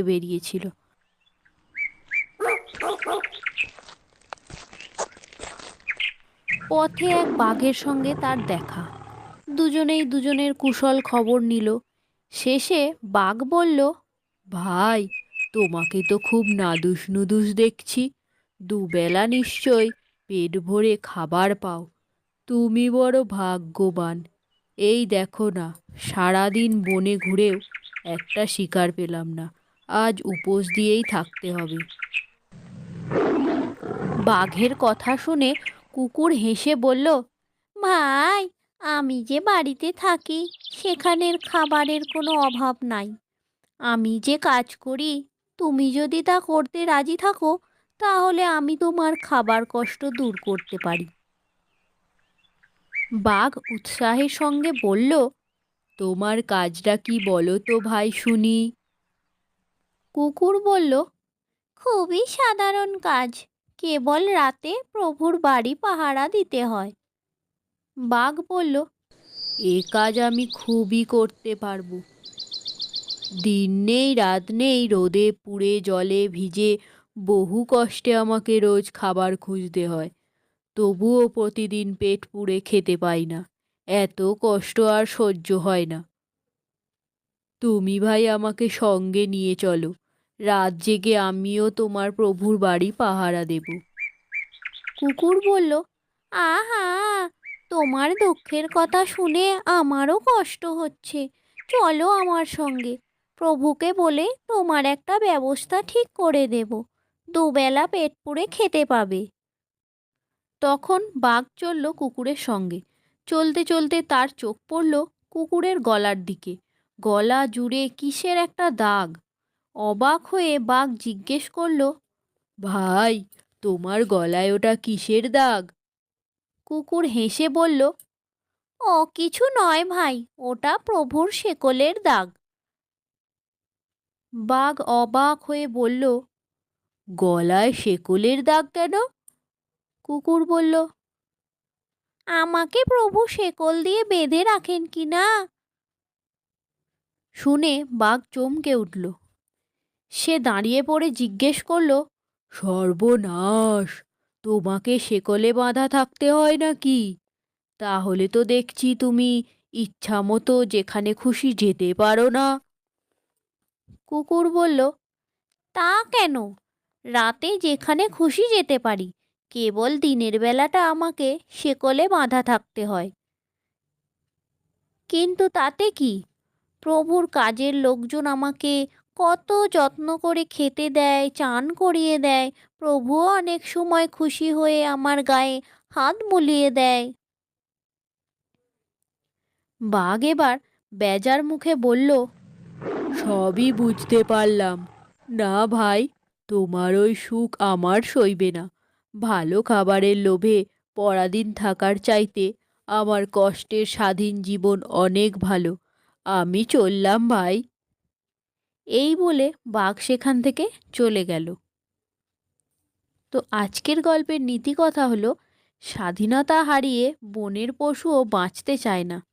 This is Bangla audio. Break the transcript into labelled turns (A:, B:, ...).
A: বেরিয়েছিল। পথে এক বাঘের সঙ্গে তার দেখা। দুজনেই দুজনের কুশল খবর নিল। শেষে বাঘ বলল, ভাই, তোমাকে তো খুব নাদুস নুদুস দেখছি। দুবেলা নিশ্চয় পেট ভরে খাবার পাও। তুমি বড় ভাগ্যবান। এই দেখো না, সারাদিন বনে ঘুরেও একটা শিকার পেলাম না। আজ উপোস দিয়েই থাকতে হবে। বাঘের কথা শুনে কুকুর হেসে বলল, ভাই, আমি যে বাড়িতে থাকি সেখানের খাবারের কোনো অভাব নাই। আমি যে কাজ করি, তুমি যদি তা করতে রাজি থাকো, তাহলে আমি তোমার খাবার কষ্ট দূর করতে পারি। বাঘ উৎসাহের সঙ্গে বলল, তোমার কাজটা কি বলো তো ভাই শুনি। কুকুর বলল, খুবই সাধারণ কাজ, কেবল রাতে প্রভুর বাড়ি পাহারা দিতে হয়। বাঘ বলল, এ কাজ আমি খুবই করতে পারবো। দিন নেই রাত নেই, রোদে পুড়ে জলে ভিজে বহু কষ্টে আমাকে রোজ খাবার খুঁজতে হয়। তবুও প্রতিদিন পেট পুড়ে খেতে পাই না। এত কষ্ট আর সহ্য হয় না। তুমি ভাই আমাকে সঙ্গে নিয়ে চলো। রাত জেগে আমিও তোমার প্রভুর বাড়ি পাহারা দেব। কুকুর বলল, আহা, তোমার দুঃখের কথা শুনে আমারও কষ্ট হচ্ছে। চলো আমার সঙ্গে। প্রভুকে বলে তোমার একটা ব্যবস্থা ঠিক করে দেব। দুবেলা পেট পুড়ে খেতে পাবে। তখন বাঘ চলল কুকুরের সঙ্গে। চলতে চলতে তার চোখ পড়ল কুকুরের গলার দিকে। গলা জুড়ে কিসের একটা দাগ। অবাক হয়ে বাঘ জিজ্ঞেস করল, ভাই, তোমার গলায় ওটা কিসের দাগ? কুকুর হেসে বলল, ও কিছু নয় ভাই, ওটা প্রভুর শেকলের দাগ। বাঘ অবাক হয়ে বলল, গলায় শেকলের দাগ কেন? কুকুর বলল, আমাকে প্রভু শেকল দিয়ে বেঁধে রাখেন কি না। শুনে বাঘ চমকে উঠল। সে দাঁড়িয়ে পড়ে জিজ্ঞেস করল, সর্বনাশ, তোমাকে শেকলে বাঁধা থাকতে হয় নাকি? তাহলে তো দেখছি তুমি ইচ্ছা মতো যেখানে খুশি যেতে পারো না। কুকুর বলল, তা কেন? রাতে যেখানে খুশি যেতে পারি, কেবল দিনের বেলাটা আমাকে শেকলে বাঁধা থাকতে হয়। কিন্তু তাতে কি? প্রভুর কাজের লোকজন আমাকে কত যত্ন করে খেতে দেয়, চান করিয়ে দেয়। প্রভুও অনেক সময় খুশি হয়ে আমার গায়ে হাত বুলিয়ে দেয়। বাঘ এবার বেজার মুখে বলল, সবই বুঝতে পারলাম। না ভাই, তোমার ওই সুখ আমার সইবে না। ভালো খাবারের লোভে পরাধীন থাকার চাইতে আমার কষ্টের স্বাধীন জীবন অনেক ভালো। আমি চললাম ভাই। এই বলে বাঘ সেখান থেকে চলে গেল। তো আজকের গল্পের নীতি কথা হলো, স্বাধীনতা হারিয়ে বনের পশুও বাঁচতে চায় না।